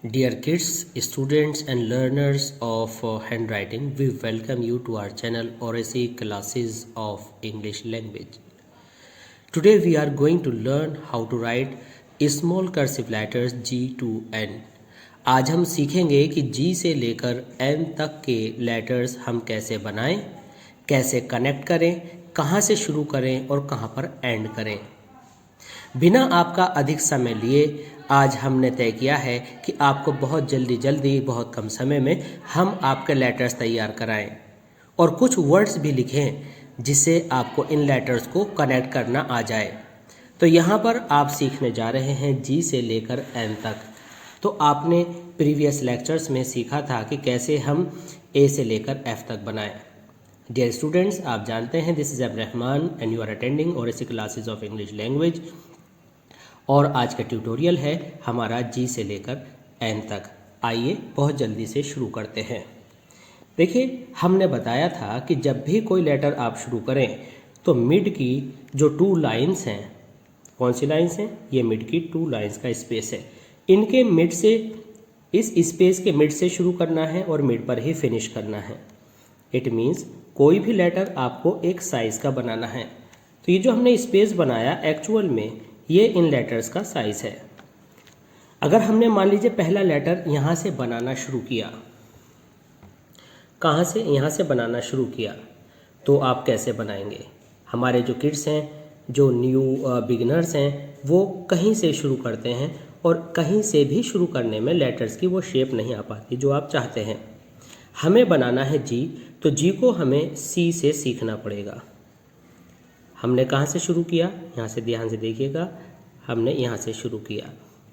Dear kids, students and learners of handwriting, we welcome you to our channel Oracy Classes of English Language. Today we are going to learn how to write small cursive letters G to N. आज हम सीखेंगे कि G से लेकर N तक के letters हम कैसे बनाएं, कैसे कनेक्ट करें, कहाँ से शुरू करें और कहाँ पर एंड करें। बिना आपका अधिक समय लिए आज हमने तय किया है कि आपको बहुत जल्दी बहुत कम समय में हम आपके लेटर्स तैयार कराएं और कुछ वर्ड्स भी लिखें जिससे आपको इन लेटर्स को कनेक्ट करना आ जाए। तो यहाँ पर आप सीखने जा रहे हैं जी से लेकर एन तक। तो आपने प्रीवियस लेक्चर्स में सीखा था कि कैसे हम ए से लेकर एफ तक बनाएं। डियर स्टूडेंट्स, आप जानते हैं this is Rahman and you are attending oracy classes of English language. और आज का ट्यूटोरियल है हमारा जी से लेकर एन तक। आइए बहुत जल्दी से शुरू करते हैं। देखिए, हमने बताया था कि जब भी कोई लेटर आप शुरू करें तो मिड की जो 2 लाइन्स हैं, कौन सी लाइन्स हैं? ये मिड की 2 लाइन्स का स्पेस है। इनके मिड से, इस स्पेस के मिड से शुरू करना है और मिड पर ही फिनिश करना है। इट मीन्स कोई भी लेटर आपको एक साइज़ का बनाना है। तो ये जो हमने स्पेस बनाया एक्चुअल में ये इन लेटर्स का साइज़ है। अगर हमने मान लीजिए पहला लेटर यहाँ से बनाना शुरू किया, कहाँ से? यहाँ से बनाना शुरू किया, तो आप कैसे बनाएंगे? हमारे जो किड्स हैं, जो न्यू बिगिनर्स हैं, वो कहीं से शुरू करते हैं और कहीं से भी शुरू करने में लेटर्स की वो शेप नहीं आ पाती जो आप चाहते हैं। हमें बनाना है जी, तो जी को हमें सी से सीखना पड़ेगा। हमने कहाँ से शुरू किया? यहाँ से, ध्यान से देखिएगा, हमने यहाँ से शुरू किया,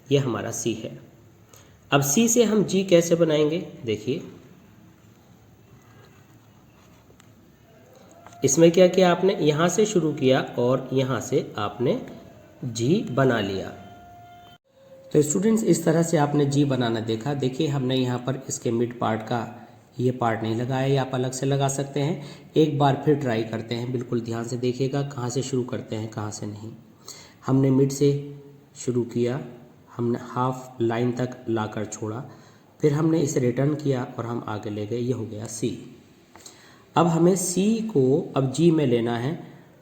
ये हमारा सी है। अब सी से हम जी कैसे बनाएंगे? देखिए, इसमें क्या किया आपने? यहाँ से शुरू किया और यहाँ से आपने जी बना लिया। तो स्टूडेंट्स, इस तरह से आपने जी बनाना देखा। देखिए, हमने यहाँ पर इसके मिड पार्ट का ये पार्ट नहीं लगाया, ये आप अलग से लगा सकते हैं। एक बार फिर ट्राई करते हैं, बिल्कुल ध्यान से देखिएगा कहाँ से शुरू करते हैं, कहाँ से नहीं। हमने मिड से शुरू किया, हमने हाफ लाइन तक लाकर छोड़ा, फिर हमने इसे रिटर्न किया और हम आगे ले गए, ये हो गया सी। अब हमें सी को अब जी में लेना है,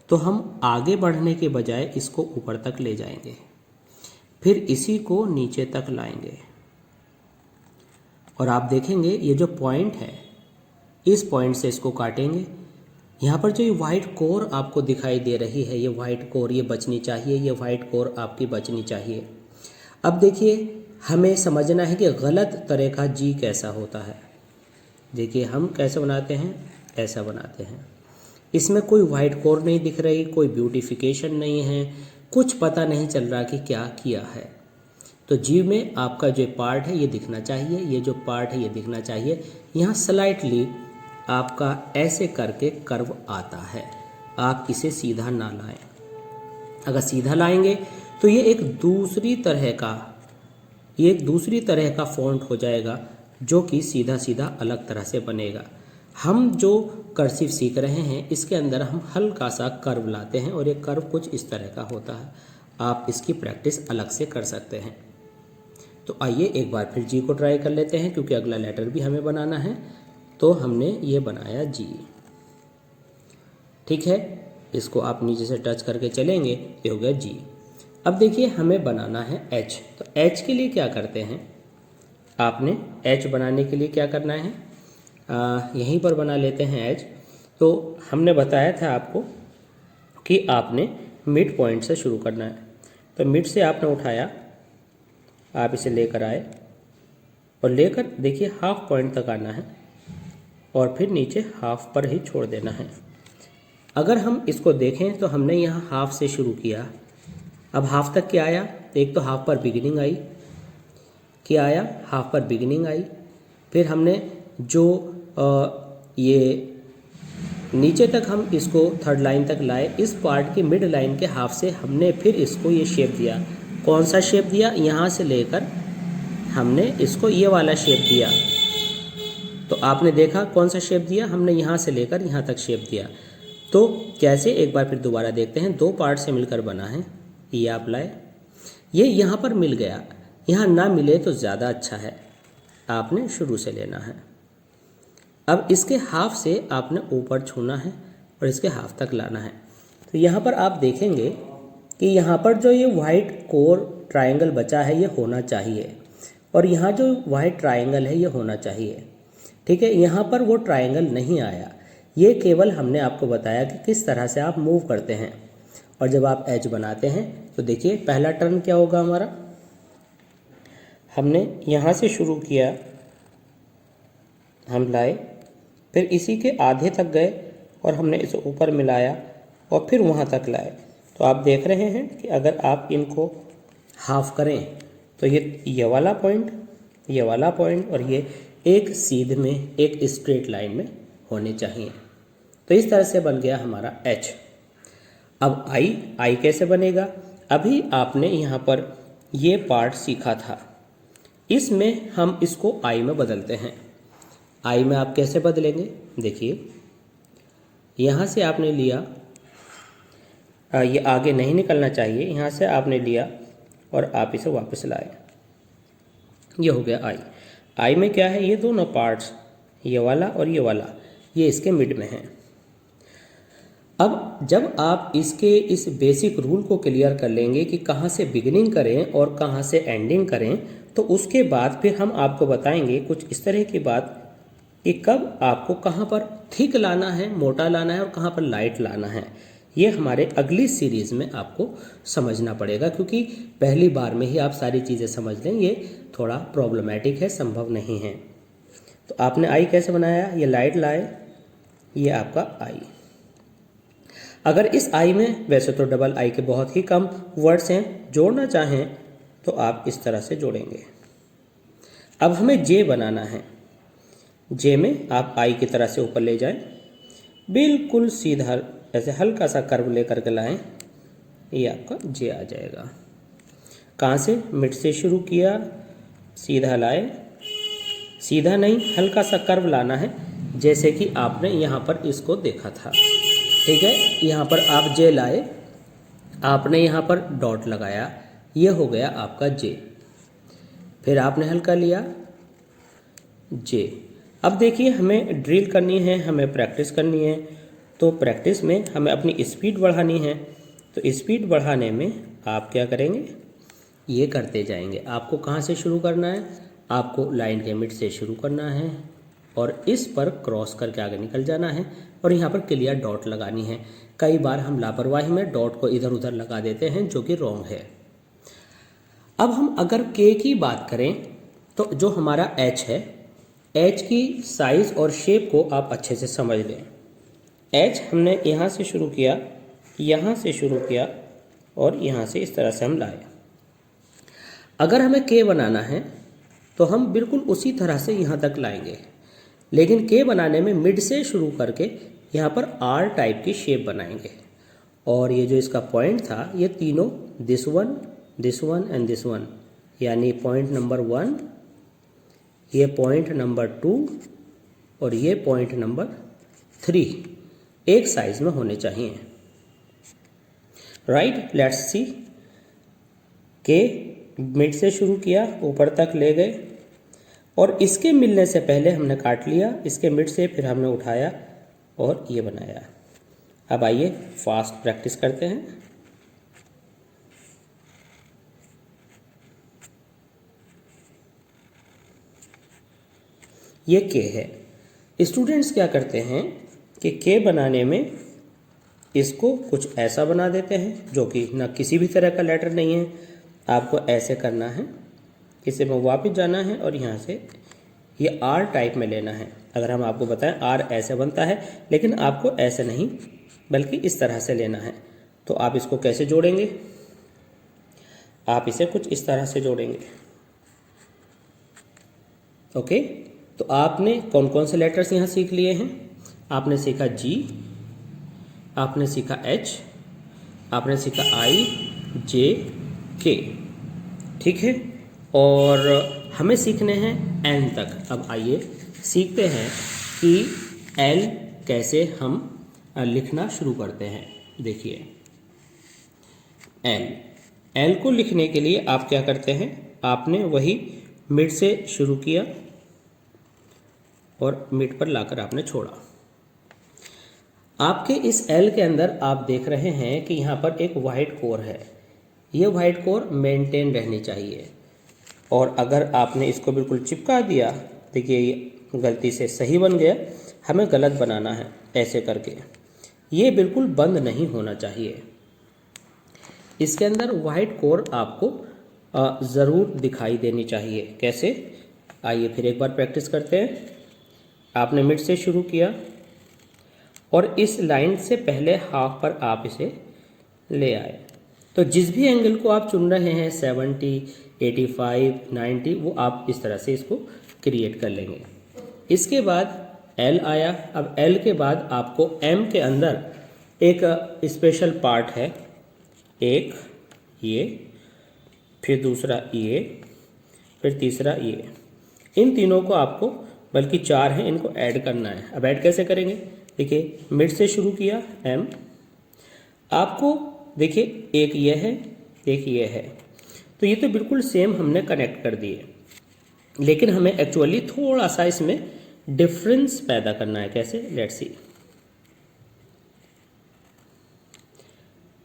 तो हम आगे बढ़ने के बजाय इसको ऊपर तक ले जाएंगे, फिर इसी को नीचे तक लाएंगे और आप देखेंगे ये जो पॉइंट है, इस पॉइंट से इसको काटेंगे। यहाँ पर जो ये वाइट कोर आपको दिखाई दे रही है, ये वाइट कोर ये बचनी चाहिए, ये वाइट कोर आपकी बचनी चाहिए। अब देखिए, हमें समझना है कि गलत तरह का जी कैसा होता है। देखिए, हम कैसे बनाते हैं? ऐसा बनाते हैं। इसमें कोई वाइट कोर नहीं दिख रही, कोई ब्यूटिफिकेशन नहीं है, कुछ पता नहीं चल रहा कि क्या किया है। तो जी में आपका जो पार्ट है ये दिखना चाहिए, ये जो पार्ट है ये दिखना चाहिए। यहाँ स्लाइटली आपका ऐसे करके कर्व आता है, आप इसे सीधा ना लाएं। अगर सीधा लाएंगे तो ये एक दूसरी तरह का फॉन्ट हो जाएगा, जो कि सीधा सीधा अलग तरह से बनेगा। हम जो कर्सिव सीख रहे हैं इसके अंदर हम हल्का सा कर्व लाते हैं और ये कर्व कुछ इस तरह का होता है। आप इसकी प्रैक्टिस अलग से कर सकते हैं। तो आइए एक बार फिर जी को ट्राई कर लेते हैं, क्योंकि अगला लेटर भी हमें बनाना है। तो हमने ये बनाया जी, ठीक है। इसको आप नीचे से टच करके चलेंगे, ये हो गया जी। अब देखिए, हमें बनाना है एच। तो एच के लिए क्या करते हैं? आपने एच बनाने के लिए क्या करना है? यहीं पर बना लेते हैं एच। तो हमने बताया था आपको कि आपने मिड पॉइंट से शुरू करना है। तो मिड से आपने उठाया, आप इसे लेकर आए और लेकर देखिए हाफ पॉइंट तक आना है और फिर नीचे हाफ पर ही छोड़ देना है। अगर हम इसको देखें तो हमने यहाँ हाफ से शुरू किया, अब हाफ तक क्या आया? एक तो हाफ पर बिगिनिंग आई, क्या आया? हाफ पर बिगिनिंग आई। फिर हमने जो ये नीचे तक हम इसको थर्ड लाइन तक लाए, इस पार्ट के मिड लाइन के हाफ से हमने फिर इसको ये शेप दिया। कौन सा शेप दिया? यहाँ से लेकर हमने इसको ये वाला शेप दिया। तो आपने देखा कौन सा शेप दिया? हमने यहाँ से लेकर यहाँ तक शेप दिया। तो कैसे? एक बार फिर दोबारा देखते हैं। 2 पार्ट से मिलकर बना है, ये आप लाए, ये यहाँ पर मिल गया। यहाँ ना मिले तो ज़्यादा अच्छा है, आपने शुरू से लेना है। अब इसके हाफ से आपने ऊपर छूना है और इसके हाफ तक लाना है। तो यहाँ पर आप देखेंगे कि यहाँ पर जो ये वाइट कोर ट्रायंगल बचा है ये होना चाहिए, और यहाँ जो वाइट ट्रायंगल है ये होना चाहिए। ठीक है, यहाँ पर वो ट्रायंगल नहीं आया। ये केवल हमने आपको बताया कि किस तरह से आप मूव करते हैं। और जब आप एच बनाते हैं तो देखिए पहला टर्न क्या होगा हमारा, हमने यहाँ से शुरू किया, हम लाए, फिर इसी के आधे तक गए और हमने इसे ऊपर मिलाया और फिर वहाँ तक लाए। तो आप देख रहे हैं कि अगर आप इनको हाफ करें तो ये वाला पॉइंट, ये वाला पॉइंट और ये एक सीध में, एक स्ट्रेट लाइन में होने चाहिए। तो इस तरह से बन गया हमारा एच। अब आई कैसे बनेगा? अभी आपने यहाँ पर ये पार्ट सीखा था, इसमें हम इसको आई में बदलते हैं। आई में आप कैसे बदलेंगे? देखिए यहाँ से आपने लिया, ये आगे नहीं निकलना चाहिए, यहाँ से आपने लिया और आप इसे वापस लाए, ये हो गया आई। आई में क्या है, ये दोनों पार्ट्स, ये वाला और ये वाला, ये इसके मिड में है। अब जब आप इसके इस बेसिक रूल को क्लियर कर लेंगे कि कहाँ से बिगिनिंग करें और कहाँ से एंडिंग करें, तो उसके बाद फिर हम आपको बताएंगे कुछ इस तरह की बात कि कब आपको कहाँ पर थिक लाना है, मोटा लाना है और कहाँ पर लाइट लाना है। ये हमारे अगली सीरीज़ में आपको समझना पड़ेगा, क्योंकि पहली बार में ही आप सारी चीज़ें समझ लें ये थोड़ा प्रॉब्लमेटिक है, संभव नहीं है। तो आपने आई कैसे बनाया, ये लाइट लाए, ये आपका आई। अगर इस आई में, वैसे तो डबल आई के बहुत ही कम वर्ड्स हैं, जोड़ना चाहें तो आप इस तरह से जोड़ेंगे। अब हमें जे बनाना है। जे में आप आई की तरह से ऊपर ले जाएं, बिल्कुल सीधा ऐसे हल्का सा कर्व लेकर के लाएं, ये आपका जे आ जाएगा। कहाँ से? मिड से शुरू किया, सीधा लाए, सीधा नहीं हल्का सा कर्व लाना है, जैसे कि आपने यहाँ पर इसको देखा था। ठीक है, यहाँ पर आप जे लाए, आपने यहाँ पर डॉट लगाया, ये हो गया आपका जे। फिर आपने हल्का लिया जे। अब देखिए हमें ड्रिल करनी है, हमें प्रैक्टिस करनी है, तो प्रैक्टिस में हमें अपनी स्पीड बढ़ानी है। तो स्पीड बढ़ाने में आप क्या करेंगे, ये करते जाएंगे। आपको कहाँ से शुरू करना है? आपको लाइन के मिड से शुरू करना है और इस पर क्रॉस करके आगे निकल जाना है और यहाँ पर क्लियर डॉट लगानी है। कई बार हम लापरवाही में डॉट को इधर उधर लगा देते हैं, जो कि रॉन्ग है। अब हम अगर के की बात करें तो जो हमारा एच है, एच की साइज़ और शेप को आप अच्छे से समझ लें। एच हमने यहाँ से शुरू किया, यहाँ से शुरू किया और यहाँ से इस तरह से हम लाए। अगर हमें के बनाना है तो हम बिल्कुल उसी तरह से यहाँ तक लाएंगे, लेकिन के बनाने में मिड से शुरू करके यहाँ पर आर टाइप की शेप बनाएंगे। और ये जो इसका पॉइंट था, ये तीनों this one and this one, यानी पॉइंट नंबर 1, ये पॉइंट नंबर 2 और ये पॉइंट नंबर 3 एक साइज में होने चाहिए। Right, let's see. के मिड से शुरू किया, ऊपर तक ले गए और इसके मिलने से पहले हमने काट लिया, इसके मिड से फिर हमने उठाया और ये बनाया। अब आइए फास्ट प्रैक्टिस करते हैं। ये के है। स्टूडेंट्स क्या करते हैं कि के बनाने में इसको कुछ ऐसा बना देते हैं, जो कि ना किसी भी तरह का लेटर नहीं है। आपको ऐसे करना है, इसे में वापस जाना है और यहाँ से ये आर टाइप में लेना है। अगर हम आपको बताएं आर ऐसे बनता है, लेकिन आपको ऐसे नहीं बल्कि इस तरह से लेना है। तो आप इसको कैसे जोड़ेंगे? आप इसे कुछ इस तरह से जोड़ेंगे। ओके, तो आपने कौन कौन से लेटर्स यहाँ सीख लिए हैं? आपने सीखा जी, आपने सीखा एच, आपने सीखा आई, जे, के। ठीक है, और हमें सीखने हैं एन तक। अब आइए सीखते हैं कि एल कैसे हम लिखना शुरू करते हैं। देखिए एल को लिखने के लिए आप क्या करते हैं, आपने वही मिड से शुरू किया और मिड पर लाकर आपने छोड़ा। आपके इस एल के अंदर आप देख रहे हैं कि यहाँ पर एक वाइट कोर है। ये वाइट कोर मेंटेन रहनी चाहिए, और अगर आपने इसको बिल्कुल चिपका दिया, देखिए ये गलती से सही बन गया, हमें गलत बनाना है ऐसे करके। ये बिल्कुल बंद नहीं होना चाहिए। इसके अंदर वाइट कोर आपको ज़रूर दिखाई देनी चाहिए। कैसे? आइए फिर एक बार प्रैक्टिस करते हैं। आपने मिड से शुरू किया और इस लाइन से पहले हाफ पर आप इसे ले आए। तो जिस भी एंगल को आप चुन रहे हैं 70, 85, 90, वो आप इस तरह से इसको क्रिएट कर लेंगे। इसके बाद एल आया। अब एल के बाद आपको एम के अंदर एक स्पेशल पार्ट है, एक ये, फिर दूसरा ये, फिर तीसरा ये। इन तीनों को आपको, बल्कि 4 हैं, इनको ऐड करना है। अब ऐड कैसे करेंगे? देखिए मिड से शुरू किया एम, आपको देखिए एक ये है, एक ये है, तो ये तो बिल्कुल सेम हमने कनेक्ट कर दिए, लेकिन हमें एक्चुअली थोड़ा सा इसमें डिफरेंस पैदा करना है। कैसे? Let's see.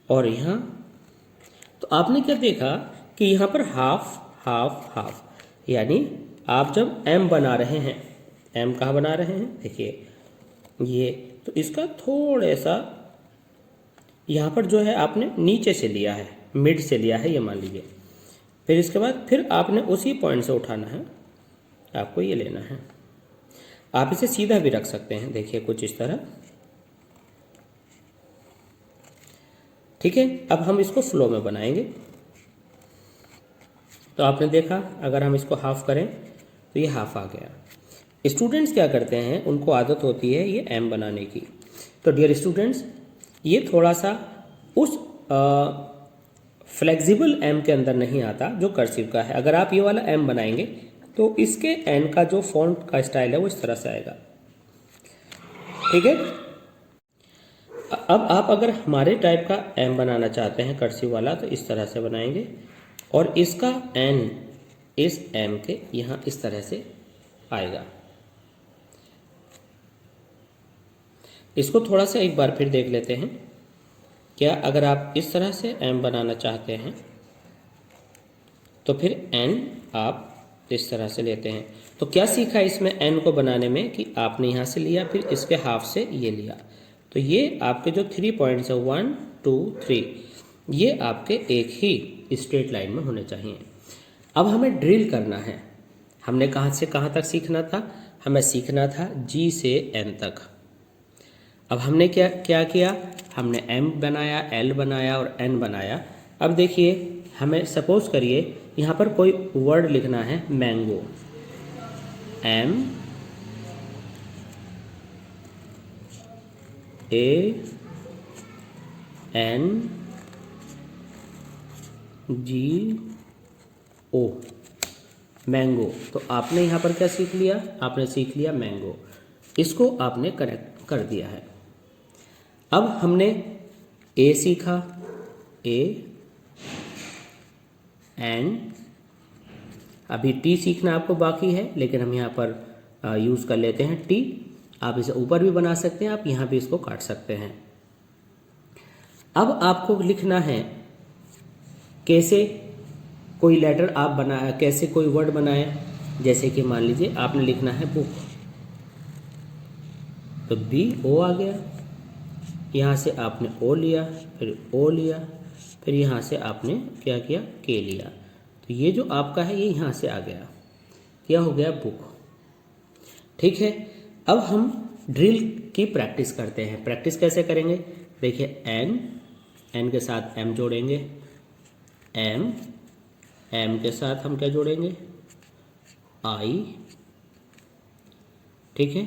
और यहाँ तो आपने क्या देखा कि यहाँ पर हाफ हाफ हाफ, यानी आप जब एम बना रहे हैं, एम कहाँ बना रहे हैं? देखिए ये, तो इसका थोड़ा सा यहाँ पर जो है आपने नीचे से लिया है, मिड से लिया है, ये मान लीजिए। फिर इसके बाद फिर आपने उसी पॉइंट से उठाना है, आपको ये लेना है। आप इसे सीधा भी रख सकते हैं, देखिए कुछ इस तरह। ठीक है, अब हम इसको फ्लो में बनाएंगे। तो आपने देखा, अगर हम इसको हाफ करें तो ये हाफ आ गया। स्टूडेंट्स क्या करते हैं, उनको आदत होती है ये एम बनाने की। तो डियर स्टूडेंट्स, ये थोड़ा सा उस फ्लेक्सिबल एम के अंदर नहीं आता जो कर्सिव का है। अगर आप ये वाला एम बनाएंगे तो इसके एन का जो फॉन्ट का स्टाइल है वो इस तरह से आएगा। ठीक है, अब आप अगर हमारे टाइप का एम बनाना चाहते हैं कर्सिव वाला, तो इस तरह से बनाएंगे और इसका एन इस एम के यहाँ इस तरह से आएगा। इसको थोड़ा सा एक बार फिर देख लेते हैं। क्या अगर आप इस तरह से एम बनाना चाहते हैं तो फिर एन आप इस तरह से लेते हैं। तो क्या सीखा इसमें एन को बनाने में कि आपने यहाँ से लिया, फिर इसके हाफ से ये लिया, तो ये आपके जो 3 पॉइंट्स है 1 2 3, ये आपके एक ही स्ट्रेट लाइन में होने चाहिए। अब हमें ड्रिल करना है। हमने कहाँ से कहाँ तक सीखना था? हमें सीखना था जी से एन तक। अब हमने क्या क्या किया? हमने एम बनाया, एल बनाया और एन बनाया। अब देखिए, हमें सपोज करिए यहाँ पर कोई वर्ड लिखना है, mango, M A N G O, mango. तो आपने यहाँ पर क्या सीख लिया? आपने सीख लिया मैंगो। इसको आपने कनेक्ट कर दिया है। अब हमने ए सीखा, ए एंड, अभी टी सीखना आपको बाकी है, लेकिन हम यहाँ पर यूज़ कर लेते हैं टी। आप इसे ऊपर भी बना सकते हैं, आप यहाँ भी इसको काट सकते हैं। अब आपको लिखना है कैसे कोई लेटर आप बनाए, कैसे कोई वर्ड बनाए। जैसे कि मान लीजिए आपने लिखना है बुक, तो बी ओ आ गया, यहाँ से आपने ओ लिया, फिर ओ लिया, फिर यहाँ से आपने क्या किया? के लिया। तो ये जो आपका है ये यहाँ से आ गया, क्या हो गया? बुक। ठीक है, अब हम ड्रिल की प्रैक्टिस करते हैं। प्रैक्टिस कैसे करेंगे? देखिए एन, एन के साथ एम जोड़ेंगे, एम, एम के साथ हम क्या जोड़ेंगे? आई। ठीक है,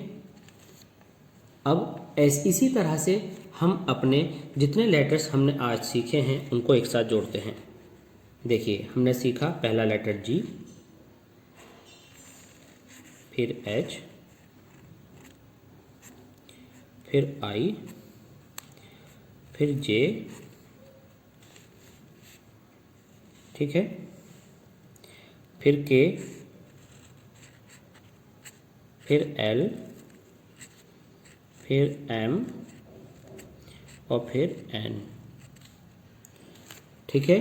अब इसी तरह से हम अपने जितने लेटर्स हमने आज सीखे हैं उनको एक साथ जोड़ते हैं। देखिए हमने सीखा पहला लेटर जी, फिर एच, फिर आई, फिर जे। ठीक है, फिर K, फिर L, फिर M और फिर N। ठीक है,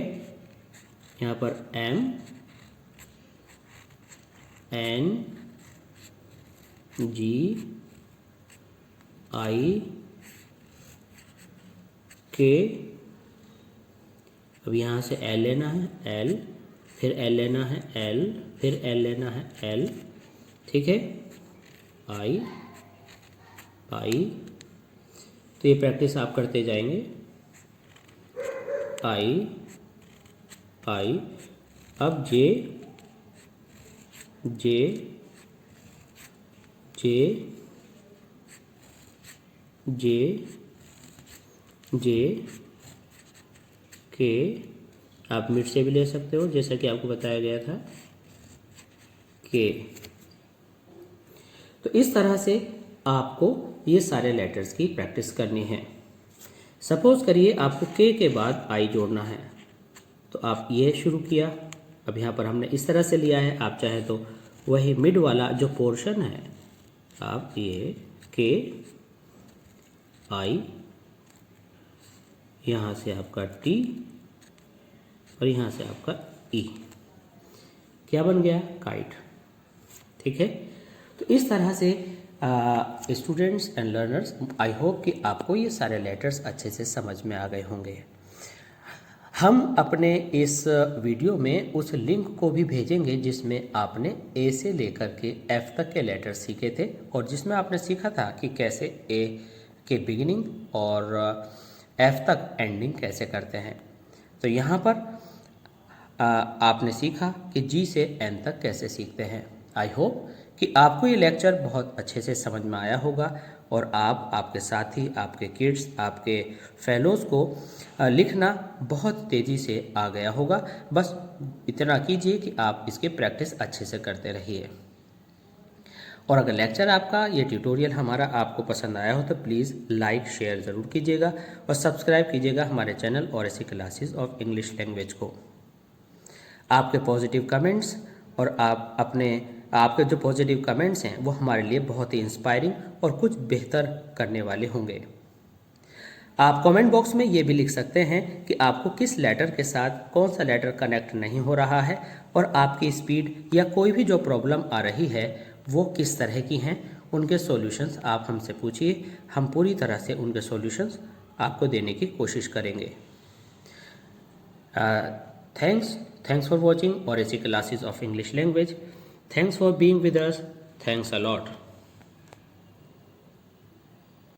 यहाँ पर M, N, G, I, K। अब यहाँ से L लेना है, L, फिर L लेना है, L, फिर L लेना है, L। ठीक है, I, I। तो ये प्रैक्टिस आप करते जाएंगे। I, I। अब J, J, J, J, J, K। आप मिड से भी ले सकते हो जैसा कि आपको बताया गया था, K। तो इस तरह से आपको ये सारे लेटर्स की प्रैक्टिस करनी है। सपोज करिए आपको K के बाद I जोड़ना है, तो आप ये शुरू किया। अब यहाँ पर हमने इस तरह से लिया है, आप चाहे तो वही मिड वाला जो पोर्शन है, आप ये K, I, यहाँ से आपका T और यहाँ से आपका E। क्या बन गया? काइट। ठीक है, तो इस तरह से students and learners, I hope कि आपको ये सारे लेटर्स अच्छे से समझ में आ गए होंगे। हम अपने इस वीडियो में उस लिंक को भी भेजेंगे जिसमें आपने ए से लेकर के एफ तक के लेटर सीखे थे और जिसमें आपने सीखा था कि कैसे ए के बिगिनिंग और एफ तक एंडिंग कैसे करते हैं। तो यहाँ पर आपने सीखा कि जी से एन तक कैसे सीखते हैं। आई होप कि आपको ये लेक्चर बहुत अच्छे से समझ में आया होगा और आप, आपके साथी, आपके किड्स, आपके फेलोज़ को लिखना बहुत तेज़ी से आ गया होगा। बस इतना कीजिए कि आप इसकी प्रैक्टिस अच्छे से करते रहिए। और अगर लेक्चर आपका, ये ट्यूटोरियल हमारा आपको पसंद आया हो तो प्लीज़ लाइक शेयर ज़रूर कीजिएगा और सब्सक्राइब कीजिएगा हमारे channel oracy classes of English language को। आपके पॉजिटिव कमेंट्स और आपके जो पॉजिटिव कमेंट्स हैं वो हमारे लिए बहुत ही इंस्पायरिंग और कुछ बेहतर करने वाले होंगे। आप कमेंट बॉक्स में ये भी लिख सकते हैं कि आपको किस लेटर के साथ कौन सा लेटर कनेक्ट नहीं हो रहा है और आपकी स्पीड या कोई भी जो प्रॉब्लम आ रही है वो किस तरह की हैं। उनके सॉल्यूशंस आप हमसे पूछिए, हम पूरी तरह से उनके सॉल्यूशंस आपको देने की कोशिश करेंगे। Thanks for watching Oresy Classes of English Language. Thanks for being with us. Thanks a lot.